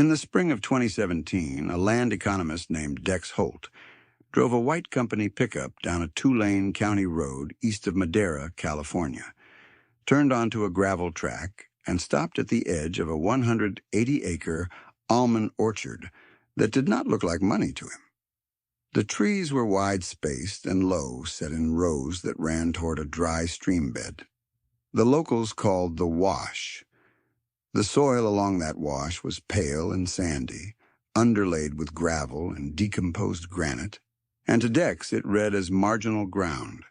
In the spring of 2017, a land economist named Dex Holt drove a white company pickup down a two-lane county road east of Madera, California, turned onto a gravel track, and stopped at the edge of a 180-acre almond orchard that did not look like money to him. The trees were wide-spaced and low, set in rows that ran toward a dry stream bed. The locals called the wash. The soil along that wash was pale and sandy, underlaid with gravel and decomposed granite, and to Dex it read as marginal ground,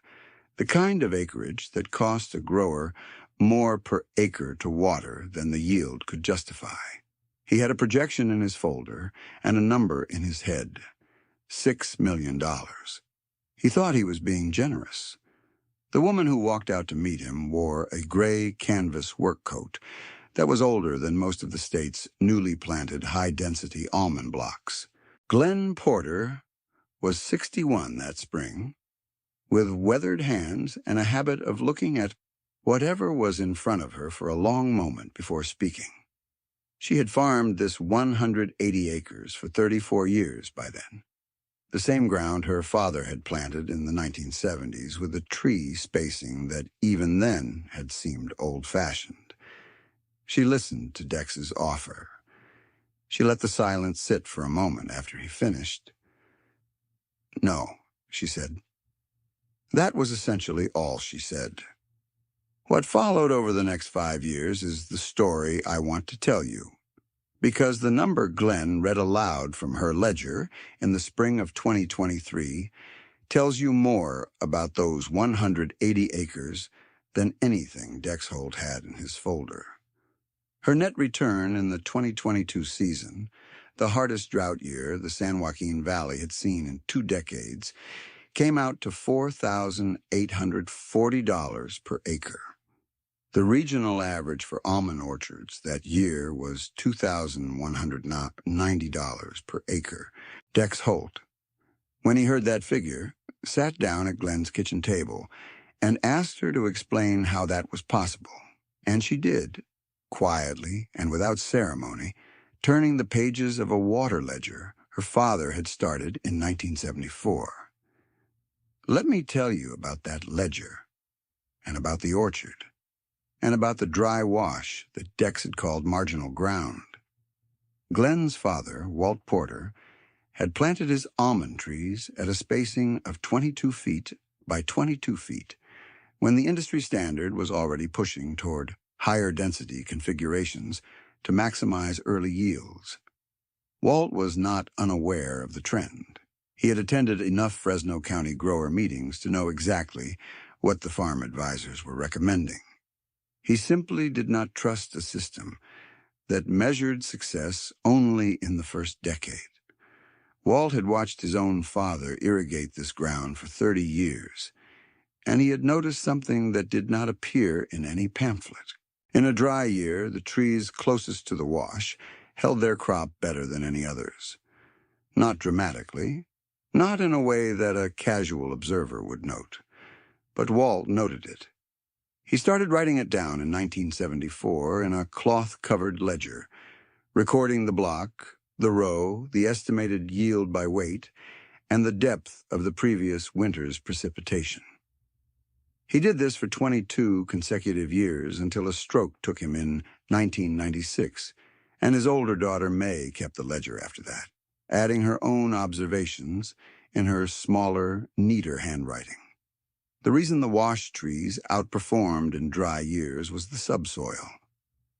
the kind of acreage that cost a grower more per acre to water than the yield could justify. He had a projection in his folder and a number in his head: $6 million. He thought he was being generous. The woman who walked out to meet him wore a gray canvas work coat that was older than most of the state's newly planted high-density almond blocks. Glenn Porter was 61 that spring, with weathered hands and a habit of looking at whatever was in front of her for a long moment before speaking. She had farmed this 180 acres for 34 years by then, the same ground her father had planted in the 1970s with a tree spacing that even then had seemed old-fashioned. She listened to Dex's offer. She let the silence sit for a moment after he finished. "No," she said. That was essentially all she said. What followed over the next 5 years is the story I want to tell you, because the number Glenn read aloud from her ledger in the spring of 2023 tells you more about those 180 acres than anything Dex Holt had in his folder. Her net return in the 2022 season, the hardest drought year the San Joaquin Valley had seen in 2 decades, came out to $4,840 per acre. The regional average for almond orchards that year was $2,190 per acre. Dex Holt, when he heard that figure, sat down at Glenn's kitchen table and asked her to explain how that was possible. And she did, quietly and without ceremony, turning the pages of a water ledger her father had started in 1974. Let me tell you about that ledger, and about the orchard, and about the dry wash that Dex had called marginal ground. Glenn's father, Walt Porter, had planted his almond trees at a spacing of 22 feet by 22 feet, when the industry standard was already pushing toward higher density configurations to maximize early yields. Walt was not unaware of the trend. He had attended enough Fresno County grower meetings to know exactly what the farm advisors were recommending. He simply did not trust a system that measured success only in the first decade. Walt had watched his own father irrigate this ground for 30 years, and he had noticed something that did not appear in any pamphlet. In a dry year, the trees closest to the wash held their crop better than any others. Not dramatically, not in a way that a casual observer would note, but Walt noted it. He started writing it down in 1974 in a cloth-covered ledger, recording the block, the row, the estimated yield by weight, and the depth of the previous winter's precipitation. He did this for 22 consecutive years until a stroke took him in 1996, and his older daughter May kept the ledger after that, adding her own observations in her smaller, neater handwriting. The reason the wash trees outperformed in dry years was the subsoil.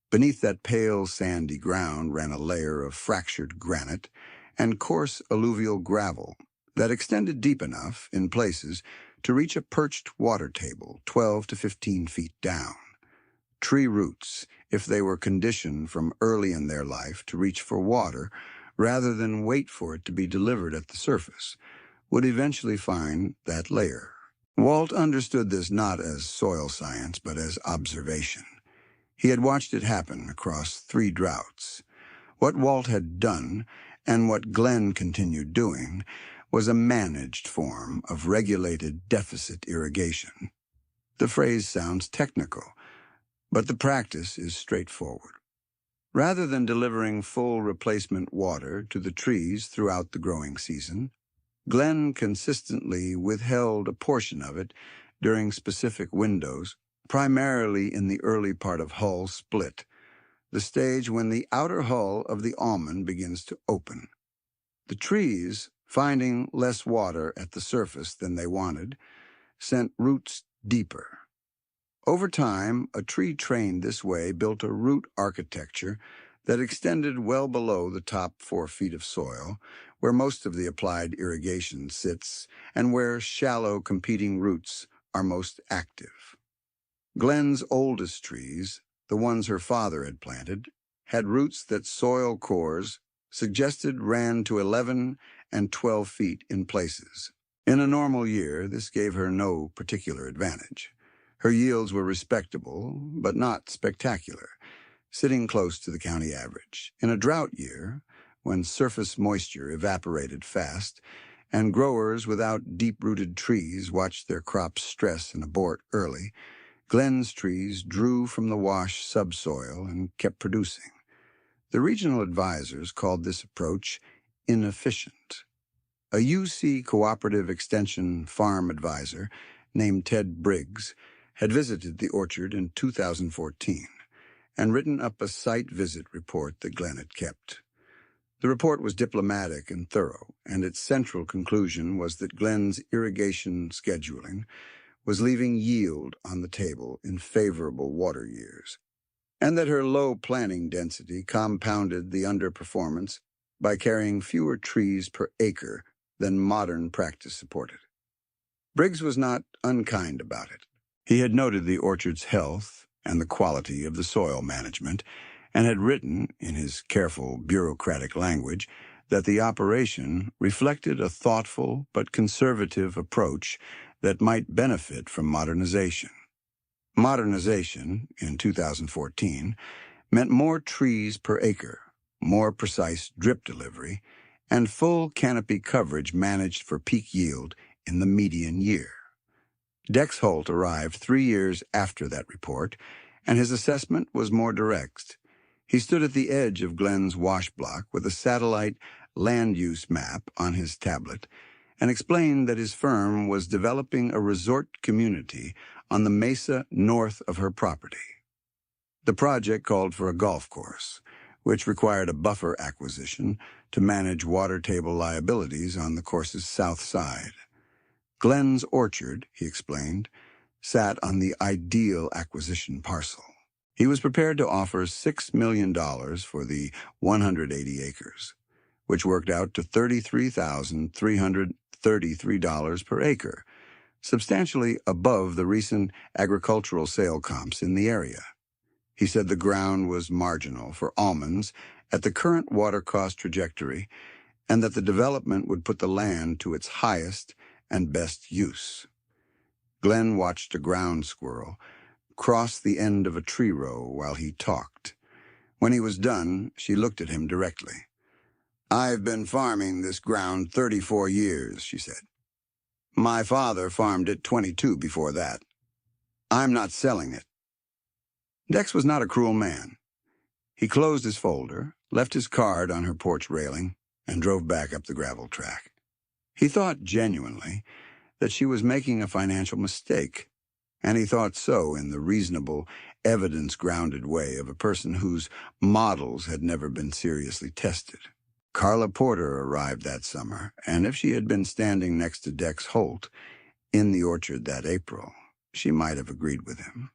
Beneath that pale, sandy ground ran a layer of fractured granite and coarse alluvial gravel that extended deep enough, in places, to reach a perched water table 12 to 15 feet down. Tree roots, if they were conditioned from early in their life to reach for water rather than wait for it to be delivered at the surface, would eventually find that layer. Walt understood this not as soil science, but as observation. He had watched it happen across 3 droughts. What Walt had done, and what Glenn continued doing, was a managed form of regulated deficit irrigation. The phrase sounds technical, but the practice is straightforward. Rather than delivering full replacement water to the trees throughout the growing season, Glenn consistently withheld a portion of it during specific windows, primarily in the early part of hull split, the stage when the outer hull of the almond begins to open. The trees, finding less water at the surface than they wanted, sent roots deeper. Over time, a tree trained this way built a root architecture that extended well below the top 4 feet of soil, where most of the applied irrigation sits and where shallow competing roots are most active. Glenn's oldest trees, the ones her father had planted, had roots that soil cores suggested ran to 11 and 12 feet in places. In a normal year, this gave her no particular advantage. Her yields were respectable, but not spectacular, sitting close to the county average. In a drought year, when surface moisture evaporated fast, and growers without deep-rooted trees watched their crops stress and abort early, Glenn's trees drew from the wash subsoil and kept producing. The regional advisors called this approach inefficient. A UC Cooperative Extension farm advisor named Ted Briggs had visited the orchard in 2014 and written up a site visit report that Glenn had kept. The report was diplomatic and thorough, and its central conclusion was that Glenn's irrigation scheduling was leaving yield on the table in favorable water years, and that her low planting density compounded the underperformance by carrying fewer trees per acre than modern practice supported. Briggs was not unkind about it. He had noted the orchard's health and the quality of the soil management, and had written, in his careful bureaucratic language, that the operation reflected a thoughtful but conservative approach that might benefit from modernization. Modernization, in 2014, meant more trees per acre, more precise drip delivery, and full canopy coverage managed for peak yield in the median year. Dex Holt arrived 3 years after that report, and his assessment was more direct. He stood at the edge of Glenn's wash block with a satellite land use map on his tablet and explained that his firm was developing a resort community on the mesa north of her property. The project called for a golf course, which required a buffer acquisition to manage water table liabilities on the course's south side. Glenn's orchard, he explained, sat on the ideal acquisition parcel. He was prepared to offer $6 million for the 180 acres, which worked out to $33,333 per acre, substantially above the recent agricultural sale comps in the area. He said the ground was marginal for almonds at the current water cost trajectory, and that the development would put the land to its highest and best use. Glenn watched a ground squirrel cross the end of a tree row while he talked. When he was done, she looked at him directly. "I've been farming this ground 34 years, she said. My father farmed it 22 before that. I'm not selling it." Dex was not a cruel man. He closed his folder, left his card on her porch railing, and drove back up the gravel track. He thought genuinely that she was making a financial mistake, and he thought so in the reasonable, evidence-grounded way of a person whose models had never been seriously tested. Carla Porter arrived that summer, and if she had been standing next to Dex Holt in the orchard that April, she might have agreed with him.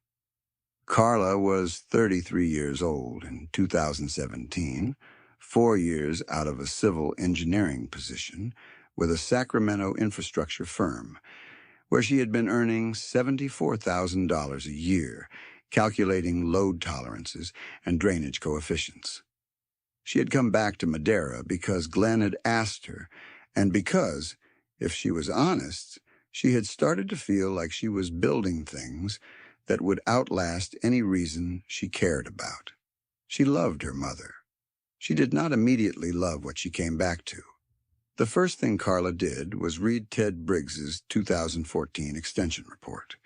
Carla was 33 years old in 2017, 4 years out of a civil engineering position with a Sacramento infrastructure firm, where she had been earning $74,000 a year, calculating load tolerances and drainage coefficients. She had come back to Madera because Glenn had asked her, and because, if she was honest, she had started to feel like she was building things that would outlast any reason she cared about. She loved her mother. She did not immediately love what she came back to. The first thing Carla did was read Ted Briggs's 2014 extension report.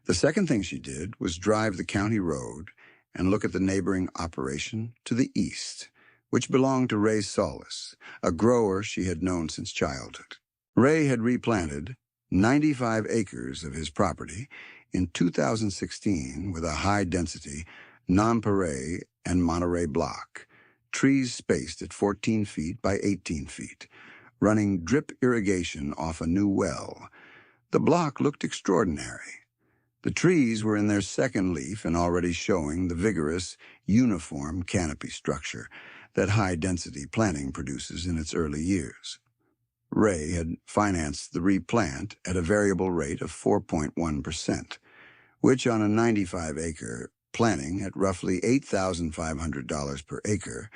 The second thing she did was drive the county road and look at the neighboring operation to the east, which belonged to Ray Solis, a grower she had known since childhood. Ray had replanted 95 acres of his property in 2016 with a high-density nonpareil and Monterey block, trees spaced at 14 feet by 18 feet, running drip irrigation off a new well. The block looked extraordinary. The trees were in their second leaf and already showing the vigorous, uniform canopy structure that high-density planting produces in its early years. Ray had financed the replant at a variable rate of 4.1%, which on a 95-acre planting at roughly $8,500 per acre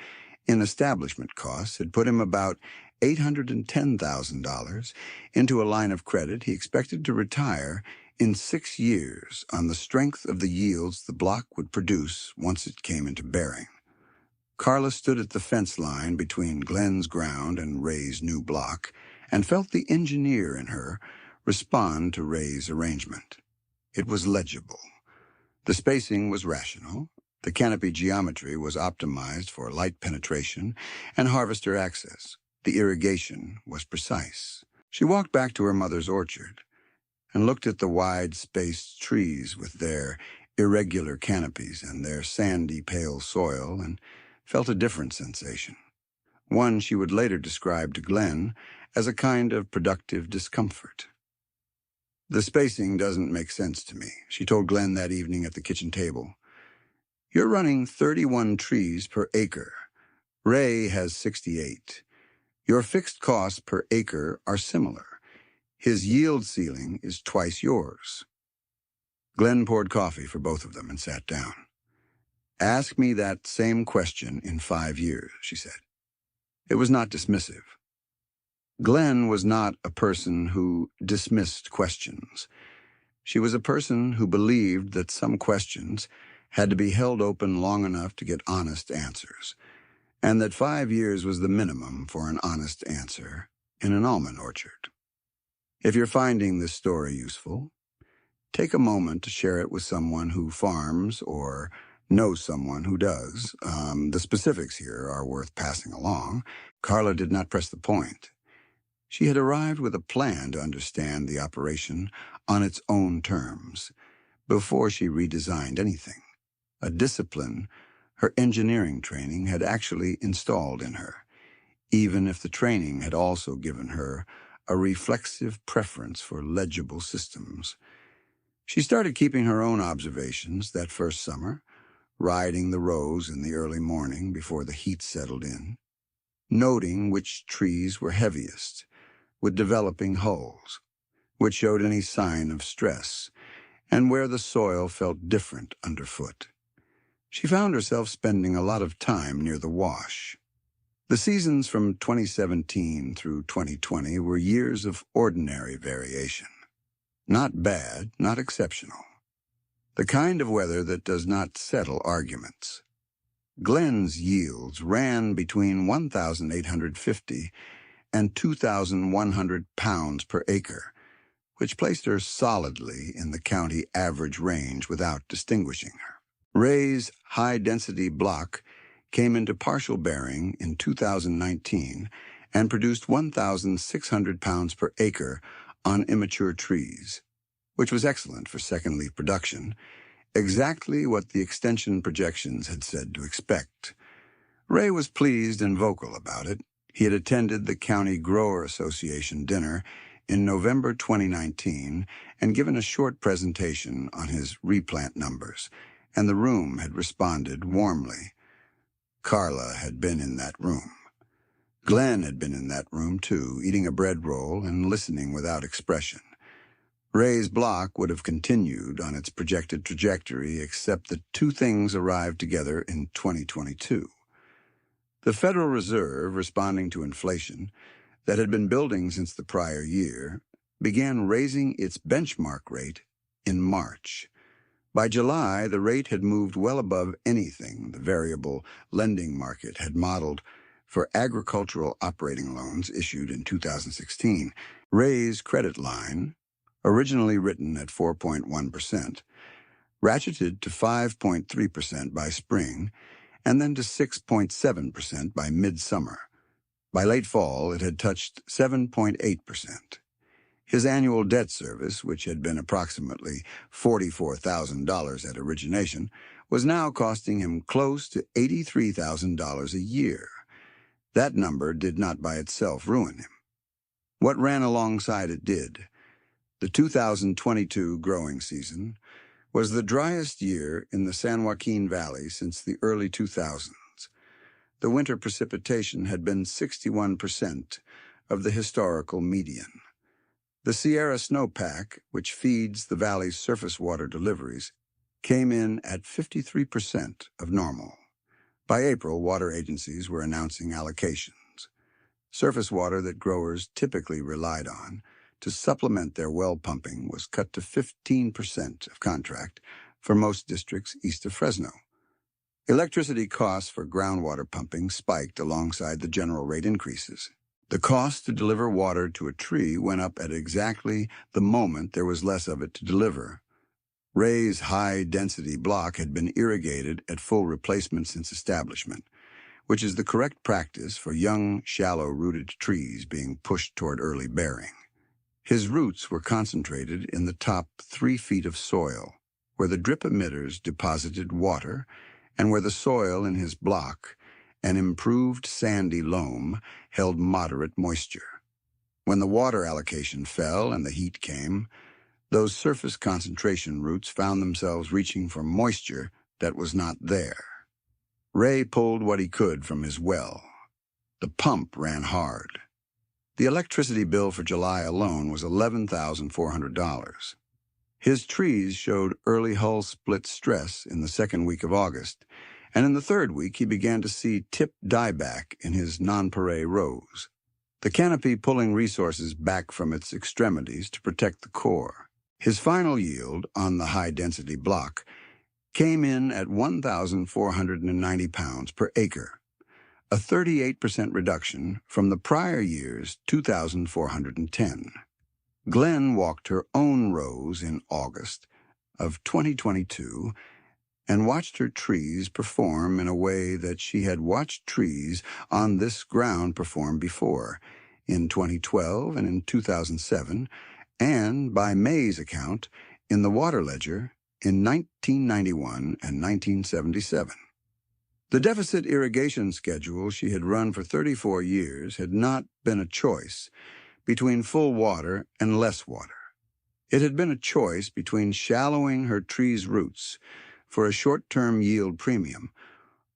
in establishment costs had put him about $810,000 into a line of credit he expected to retire in 6 years on the strength of the yields the block would produce once it came into bearing. Carla stood at the fence line between Glenn's ground and Ray's new block and felt the engineer in her respond to Ray's arrangement. It was legible. The spacing was rational. The canopy geometry was optimized for light penetration and harvester access. The irrigation was precise. She walked back to her mother's orchard and looked at the wide-spaced trees with their irregular canopies and their sandy, pale soil and felt a different sensation, one she would later describe to Glenn as a kind of productive discomfort. "The spacing doesn't make sense to me," she told Glenn that evening at the kitchen table. "You're running 31 trees per acre. Ray has 68. Your fixed costs per acre are similar. His yield ceiling is twice yours." Glenn poured coffee for both of them and sat down. "Ask me that same question in 5 years," she said. It was not dismissive. Glenn was not a person who dismissed questions. She was a person who believed that some questions had to be held open long enough to get honest answers, and that 5 years was the minimum for an honest answer in an almond orchard. If you're finding this story useful, take a moment to share it with someone who farms or knows someone who does. The specifics here are worth passing along. Carla did not press the point. She had arrived with a plan to understand the operation on its own terms before she redesigned anything, a discipline her engineering training had actually installed in her, even if the training had also given her a reflexive preference for legible systems. She started keeping her own observations that first summer, riding the rows in the early morning before the heat settled in, noting which trees were heaviest, with developing hulls, which showed any sign of stress, and where the soil felt different underfoot. She found herself spending a lot of time near the wash. The seasons from 2017 through 2020 were years of ordinary variation. Not bad, not exceptional. The kind of weather that does not settle arguments. Glenn's yields ran between 1,850 and 2,100 pounds per acre, which placed her solidly in the county average range without distinguishing her. Ray's high-density block came into partial bearing in 2019 and produced 1,600 pounds per acre on immature trees, which was excellent for second-leaf production, exactly what the extension projections had said to expect. Ray was pleased and vocal about it. He had attended the County Grower Association dinner in November 2019 and given a short presentation on his replant numbers, and the room had responded warmly. Carla had been in that room. Glenn had been in that room, too, eating a bread roll and listening without expression. Ray's block would have continued on its projected trajectory except that two things arrived together in 2022. The Federal Reserve, responding to inflation that had been building since the prior year, began raising its benchmark rate in March. By July, the rate had moved well above anything the variable lending market had modeled for agricultural operating loans issued in 2016. Ray's credit line, originally written at 4.1%, ratcheted to 5.3% by spring, and then to 6.7% by midsummer. By late fall, it had touched 7.8%. His annual debt service, which had been approximately $44,000 at origination, was now costing him close to $83,000 a year. That number did not by itself ruin him. What ran alongside it did. The 2022 growing season was the driest year in the San Joaquin Valley since the early 2000s. The winter precipitation had been 61% of the historical median. The Sierra snowpack, which feeds the valley's surface water deliveries, came in at 53% of normal. By April, water agencies were announcing allocations. Surface water that growers typically relied on to supplement their well pumping was cut to 15% of contract for most districts east of Fresno. Electricity costs for groundwater pumping spiked alongside the general rate increases. The cost to deliver water to a tree went up at exactly the moment there was less of it to deliver. Ray's high-density block had been irrigated at full replacement since establishment, which is the correct practice for young, shallow-rooted trees being pushed toward early bearing. His roots were concentrated in the top 3 feet of soil, where the drip emitters deposited water and where the soil in his block, an improved sandy loam, held moderate moisture. When the water allocation fell and the heat came, those surface concentration roots found themselves reaching for moisture that was not there. Ray pulled what he could from his well. The pump ran hard. The electricity bill for July alone was $11,400. His trees showed early hull split stress in the second week of August, and in the third week he began to see tip dieback in his nonpareil rows, the canopy pulling resources back from its extremities to protect the core. His final yield on the high-density block came in at 1,490 pounds per acre, a 38% reduction from the prior year's 2,410. Glenn walked her own rows in August of 2022 and watched her trees perform in a way that she had watched trees on this ground perform before, in 2012 and in 2007, and, by May's account, in the water ledger in 1991 and 1977. The deficit irrigation schedule she had run for 34 years had not been a choice between full water and less water. It had been a choice between shallowing her trees' roots for a short-term yield premium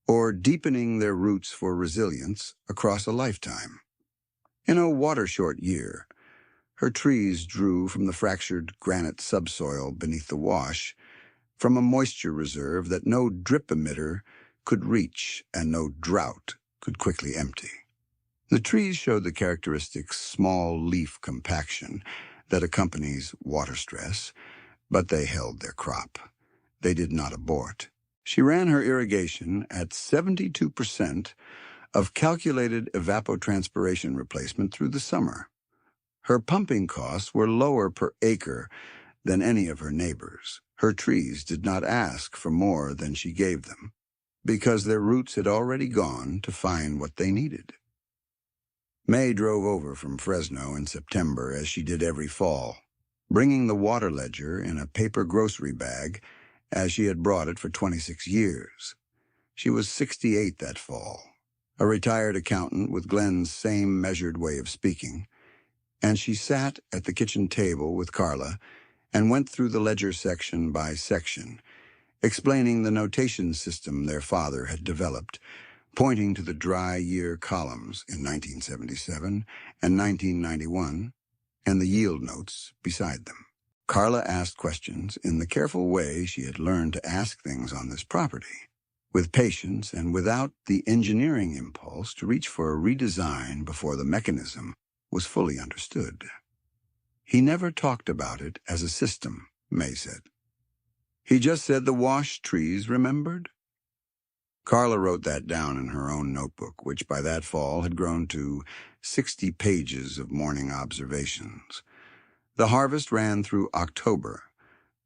or deepening their roots for resilience across a lifetime. In a water-short year, her trees drew from the fractured granite subsoil beneath the wash, from a moisture reserve that no drip emitter could reach and no drought could quickly empty. The trees showed the characteristic small leaf compaction that accompanies water stress, but they held their crop. They did not abort. She ran her irrigation at 72% of calculated evapotranspiration replacement through the summer. Her pumping costs were lower per acre than any of her neighbors. Her trees did not ask for more than she gave them, because their roots had already gone to find what they needed. May drove over from Fresno in September, as she did every fall, bringing the water ledger in a paper grocery bag as she had brought it for 26 years. She was 68 that fall, a retired accountant with Glenn's same measured way of speaking, and she sat at the kitchen table with Carla and went through the ledger section by section, explaining the notation system their father had developed, pointing to the dry year columns in 1977 and 1991 and the yield notes beside them. Carla asked questions in the careful way she had learned to ask things on this property, with patience and without the engineering impulse to reach for a redesign before the mechanism was fully understood. He never talked about it as a system, May said. He just said the wash trees remembered. Carla wrote that down in her own notebook, which by that fall had grown to 60 pages of morning observations. The harvest ran through October.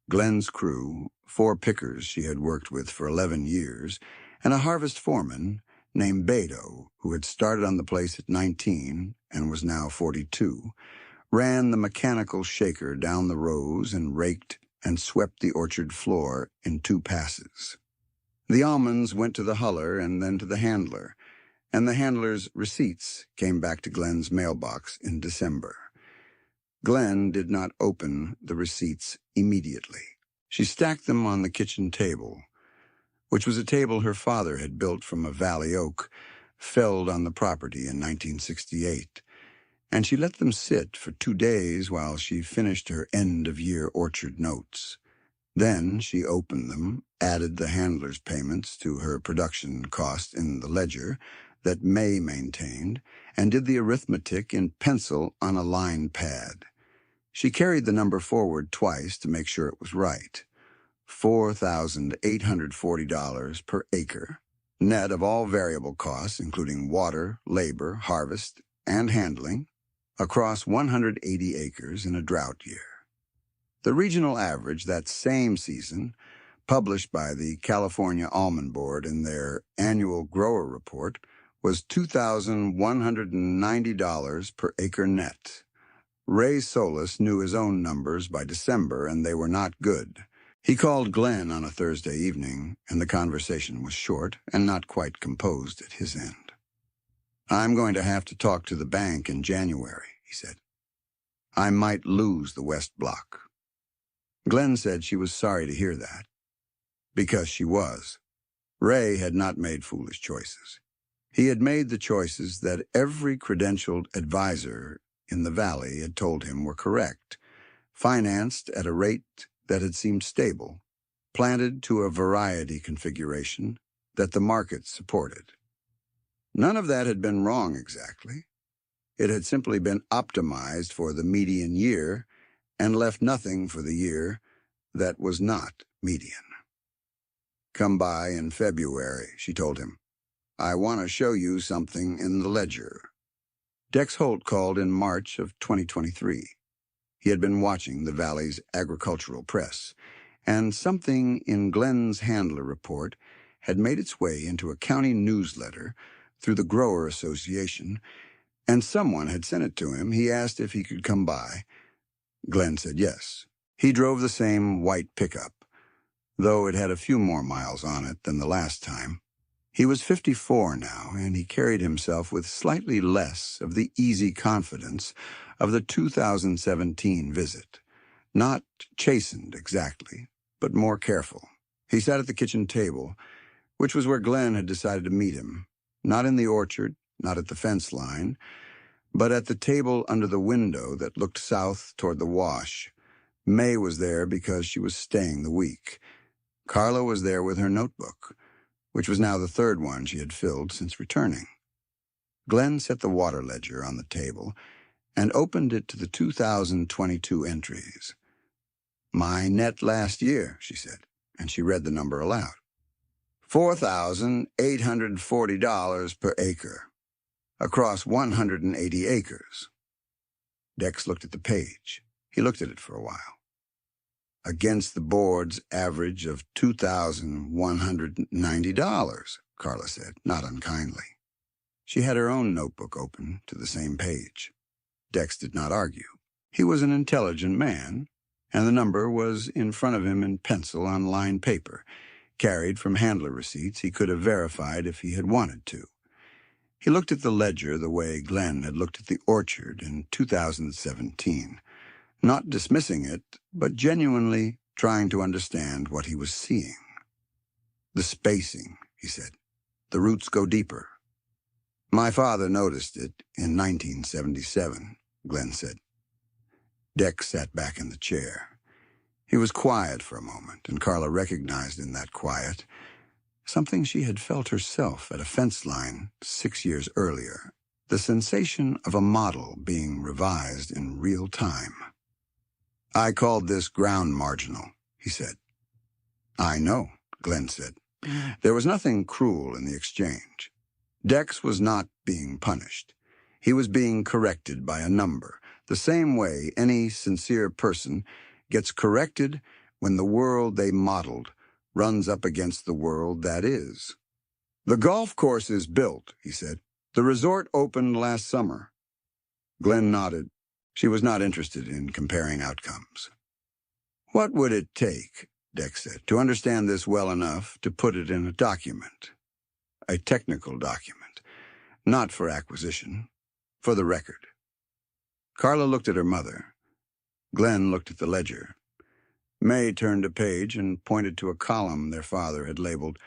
Glenn's crew, 4 pickers she had worked with for 11 years, and a harvest foreman named Beto, who had started on the place at 19 and was now 42, ran the mechanical shaker down the rows and raked and swept the orchard floor in 2 passes. The almonds went to the huller and then to the handler, and the handler's receipts came back to Glenn's mailbox in December. Glenn did not open the receipts immediately. She stacked them on the kitchen table, which was a table her father had built from a valley oak felled on the property in 1968, and she let them sit for 2 days while she finished her end-of-year orchard notes. Then she opened them, added the handler's payments to her production cost in the ledger that May maintained, and did the arithmetic in pencil on a line pad. She carried the number forward twice to make sure it was right. $4,840 per acre, net of all variable costs, including water, labor, harvest, and handling, across 180 acres in a drought year. The regional average that same season, published by the California Almond Board in their annual grower report, was $2,190 per acre net. Ray Solis knew his own numbers by December, and they were not good. He called Glenn on a Thursday evening, and the conversation was short and not quite composed at his end. "I'm going to have to talk to the bank in January," he said. "I might lose the West Block." Glenn said she was sorry to hear that, because she was. Ray had not made foolish choices. He had made the choices that every credentialed advisor in the valley had told him were correct, financed at a rate that had seemed stable, planted to a variety configuration that the market supported. None of that had been wrong exactly. It had simply been optimized for the median year and left nothing for the year that was not median. "Come by in February," she told him. "I want to show you something in the ledger." Dex Holt called in March of 2023. He had been watching the Valley's agricultural press, and something in Glenn's handler report had made its way into a county newsletter through the Grower Association, and someone had sent it to him. He asked if he could come by. Glenn said yes. He drove the same white pickup, though it had a few more miles on it than the last time. He was 54 now, and he carried himself with slightly less of the easy confidence of the 2017 visit. Not chastened exactly, but more careful. He sat at the kitchen table, which was where Glenn had decided to meet him, not in the orchard, not at the fence line, but at the table under the window that looked south toward the wash. May was there because she was staying the week. Carla was there with her notebook, which was now the 3rd one she had filled since returning. Glenn set the water ledger on the table and opened it to the 2022 entries. "My net last year," she said, and she read the number aloud. $4,840 per acre, across 180 acres. Dex looked at the page. He looked at it for a while. "Against the board's average of $2,190, Carla said, not unkindly. She had her own notebook open to the same page. Dex did not argue. He was an intelligent man, and the number was in front of him in pencil on lined paper, carried from handler receipts he could have verified if he had wanted to. He looked at the ledger the way Glenn had looked at the orchard in 2017, not dismissing it, but genuinely trying to understand what he was seeing. "The spacing," he said. "The roots go deeper." "My father noticed it in 1977, Glenn said. Dex sat back in the chair. He was quiet for a moment, and Carla recognized in that quiet something she had felt herself at a fence line 6 years earlier, the sensation of a model being revised in real time. "I called this ground marginal," he said. "I know," Glenn said. There was nothing cruel in the exchange. Dex was not being punished. He was being corrected by a number, the same way any sincere person gets corrected when the world they modeled runs up against the world that is. "The golf course is built," he said. "The resort opened last summer." Glenn nodded. She was not interested in comparing outcomes. "What would it take," Dex said, "to understand this well enough to put it in a document? A technical document. Not for acquisition. For the record." Carla looked at her mother. Glenn looked at the ledger. May turned a page and pointed to a column their father had labeled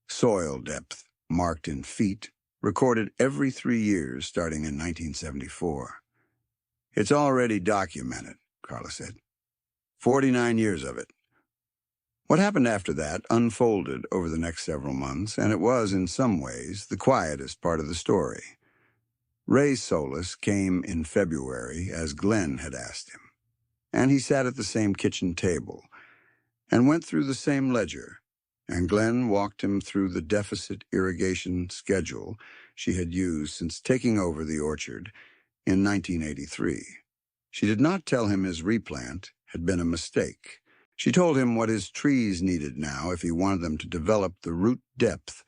soil depth, marked in feet, recorded every 3 years starting in 1974. "It's already documented," Carla said. 49 years of it. What happened after that unfolded over the next several months, and it was, in some ways, the quietest part of the story. Ray's solace came in February, as Glenn had asked him, and he sat at the same kitchen table and went through the same ledger, and Glenn walked him through the deficit irrigation schedule she had used since taking over the orchard in 1983. She did not tell him his replant had been a mistake. She told him what his trees needed now if he wanted them to develop the root depth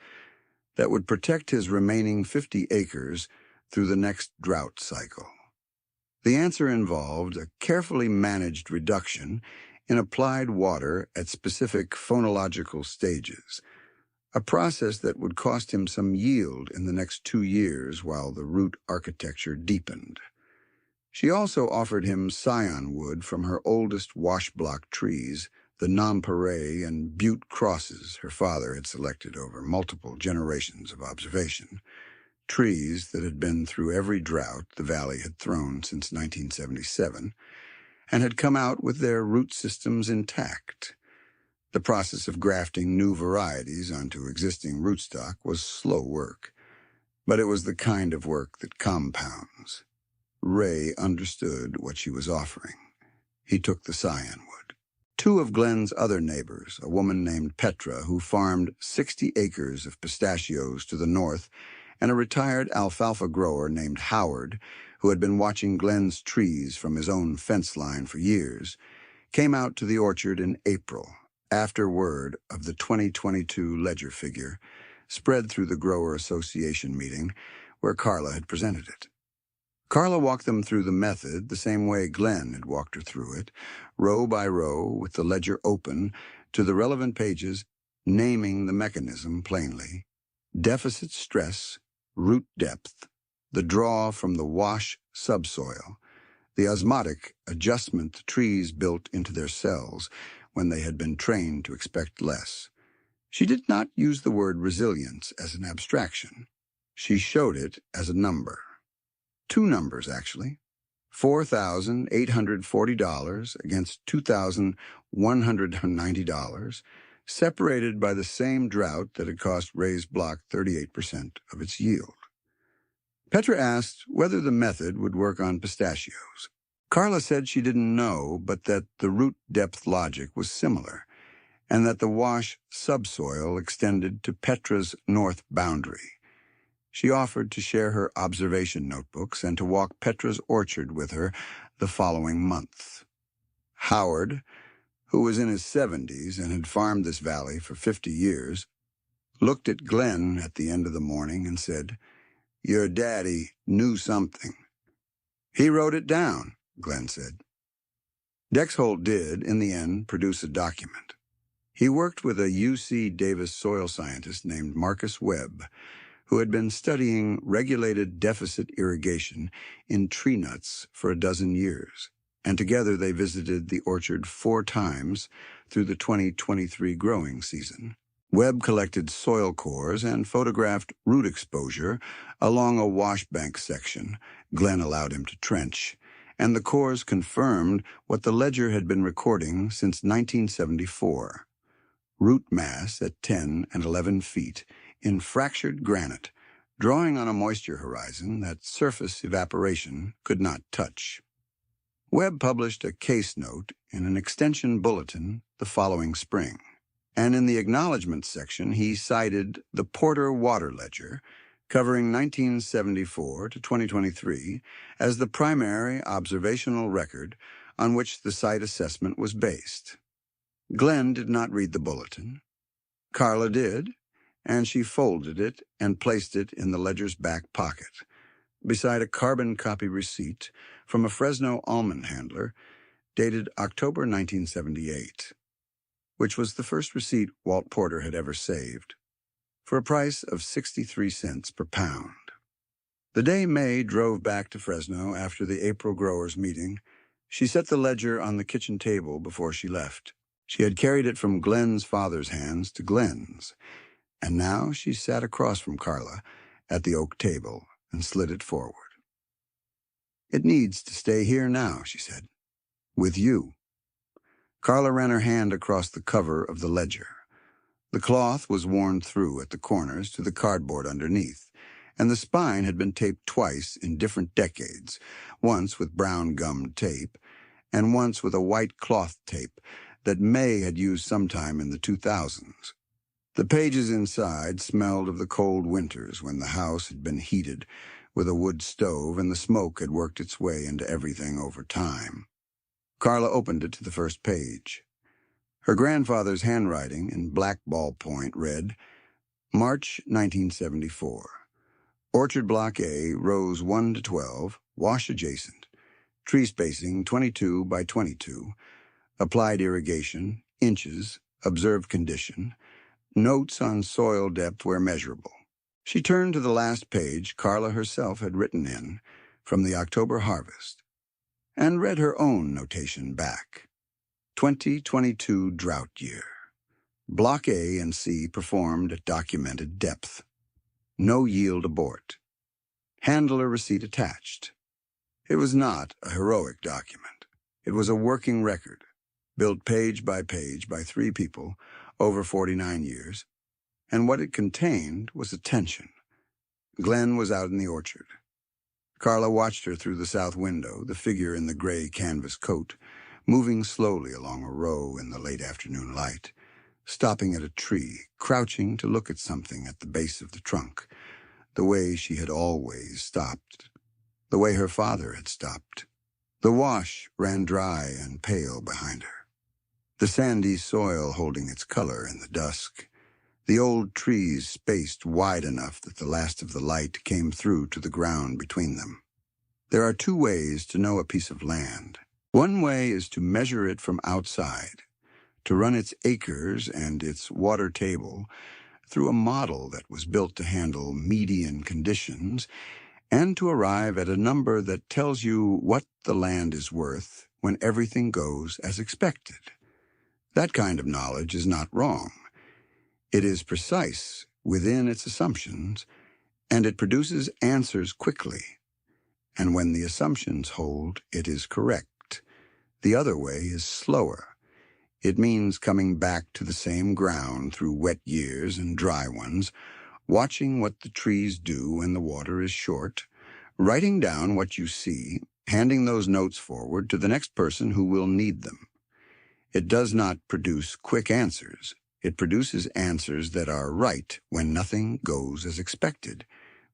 that would protect his remaining 50 acres through the next drought cycle. The answer involved a carefully managed reduction in applied water at specific phonological stages, a process that would cost him some yield in the next 2 years while the root architecture deepened. She also offered him scion wood from her oldest wash-block trees, the nonpareil and butte crosses her father had selected over multiple generations of observation, trees that had been through every drought the valley had thrown since 1977, and had come out with their root systems intact. The process of grafting new varieties onto existing rootstock was slow work, but it was the kind of work that compounds. Ray understood what she was offering. He took the scion wood. 2 of Glenn's other neighbors, a woman named Petra who farmed 60 acres of pistachios to the north, and a retired alfalfa grower named Howard, who had been watching Glenn's trees from his own fence line for years, came out to the orchard in April, after word of the 2022 ledger figure spread through the Grower Association meeting where Carla had presented it. Carla walked them through the method the same way Glenn had walked her through it, row by row with the ledger open to the relevant pages, naming the mechanism plainly: deficit stress, root depth, the draw from the wash subsoil, the osmotic adjustment the trees built into their cells when they had been trained to expect less. She did not use the word resilience as an abstraction. She showed it as a number. 2 numbers, actually. $4,840 against $2,190, separated by the same drought that had cost Ray's block 38% of its yield. Petra asked whether the method would work on pistachios. Carla said she didn't know, but that the root depth logic was similar, and that the wash subsoil extended to Petra's north boundary. She offered to share her observation notebooks and to walk Petra's orchard with her the following month. Howard, who was in his 70s and had farmed this valley for 50 years, looked at Glenn at the end of the morning and said, "Your daddy knew something." "He wrote it down," Glenn said. Dex Holt did, in the end, produce a document. He worked with a UC Davis soil scientist named Marcus Webb, who had been studying regulated deficit irrigation in tree nuts for a dozen years, and together they visited the orchard 4 times through the 2023 growing season. Webb collected soil cores and photographed root exposure along a washbank section Glenn allowed him to trench, and the cores confirmed what the ledger had been recording since 1974. Root mass at 10 and 11 feet in fractured granite, drawing on a moisture horizon that surface evaporation could not touch. Webb published a case note in an extension bulletin the following spring, and in the acknowledgments section he cited the Porter Water Ledger, covering 1974 to 2023, as the primary observational record on which the site assessment was based. Glenn did not read the bulletin. Carla did, and she folded it and placed it in the ledger's back pocket, beside a carbon copy receipt from a Fresno almond handler dated October 1978, which was the first receipt Walt Porter had ever saved, for a price of 63 cents per pound. The day May drove back to Fresno after the April growers' meeting, she set the ledger on the kitchen table before she left. She had carried it from Glenn's father's hands to Glenn's, and now she sat across from Carla at the oak table and slid it forward. "It needs to stay here now," she said, "with you." Carla ran her hand across the cover of the ledger. The cloth was worn through at the corners to the cardboard underneath, and the spine had been taped twice in different decades, once with brown gummed tape, and once with a white cloth tape that May had used sometime in the 2000s. The pages inside smelled of the cold winters when the house had been heated with a wood stove and the smoke had worked its way into everything over time. Carla opened it to the first page. Her grandfather's handwriting in black ballpoint read, March 1974. Orchard Block A, rows 1 to 12, wash adjacent. Tree spacing 22 by 22. Applied irrigation, inches, observed condition. Notes on soil depth where measurable. She turned to the last page Carla herself had written in from the October harvest, and read her own notation back. 2022 drought year. Block A and C performed at documented depth. No yield abort. Handler receipt attached. It was not a heroic document. It was a working record, built page by 3 people over 49 years, and what it contained was attention. Glenn was out in the orchard. Carla watched her through the south window, the figure in the gray canvas coat, moving slowly along a row in the late afternoon light, stopping at a tree, crouching to look at something at the base of the trunk, the way she had always stopped, the way her father had stopped. The wash ran dry and pale behind her, the sandy soil holding its color in the dusk, the old trees spaced wide enough that the last of the light came through to the ground between them. There are 2 ways to know a piece of land. One way is to measure it from outside, to run its acres and its water table through a model that was built to handle median conditions and to arrive at a number that tells you what the land is worth when everything goes as expected. That kind of knowledge is not wrong. It is precise within its assumptions, and it produces answers quickly. And when the assumptions hold, it is correct. The other way is slower. It means coming back to the same ground through wet years and dry ones, watching what the trees do when the water is short, writing down what you see, handing those notes forward to the next person who will need them. It does not produce quick answers. It produces answers that are right when nothing goes as expected,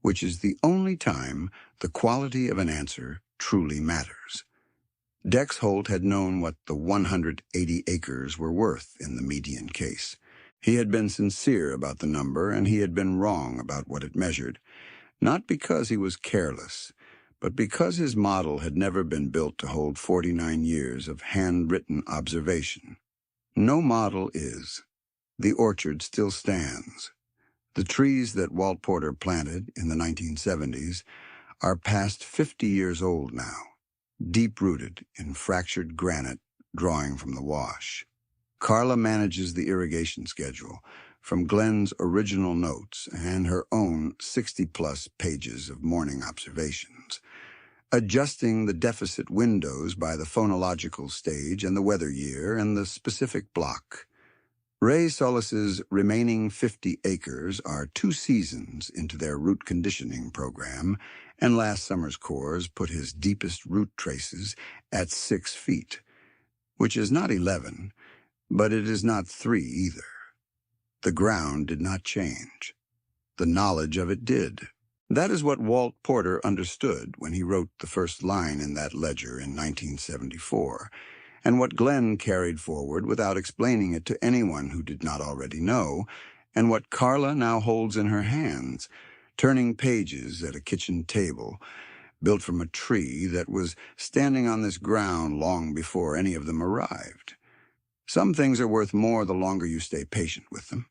which is the only time the quality of an answer truly matters. Dex Holt had known what the 180 acres were worth in the median case. He had been sincere about the number, and he had been wrong about what it measured, not because he was careless, but because his model had never been built to hold 49 years of handwritten observation. No model is. The orchard still stands. The trees that Walt Porter planted in the 1970s are past 50 years old now, deep-rooted in fractured granite drawing from the wash. Carla manages the irrigation schedule from Glenn's original notes and her own 60-plus pages of morning observations, adjusting the deficit windows by the phonological stage and the weather year and the specific block. Ray Solis's remaining 50 acres are 2 seasons into their root conditioning program, and last summer's cores put his deepest root traces at 6 feet, which is not 11, but it is not 3 either. The ground did not change. The knowledge of it did. That is what Walt Porter understood when he wrote the first line in that ledger in 1974, and what Glenn carried forward without explaining it to anyone who did not already know, and what Carla now holds in her hands, turning pages at a kitchen table built from a tree that was standing on this ground long before any of them arrived. Some things are worth more the longer you stay patient with them.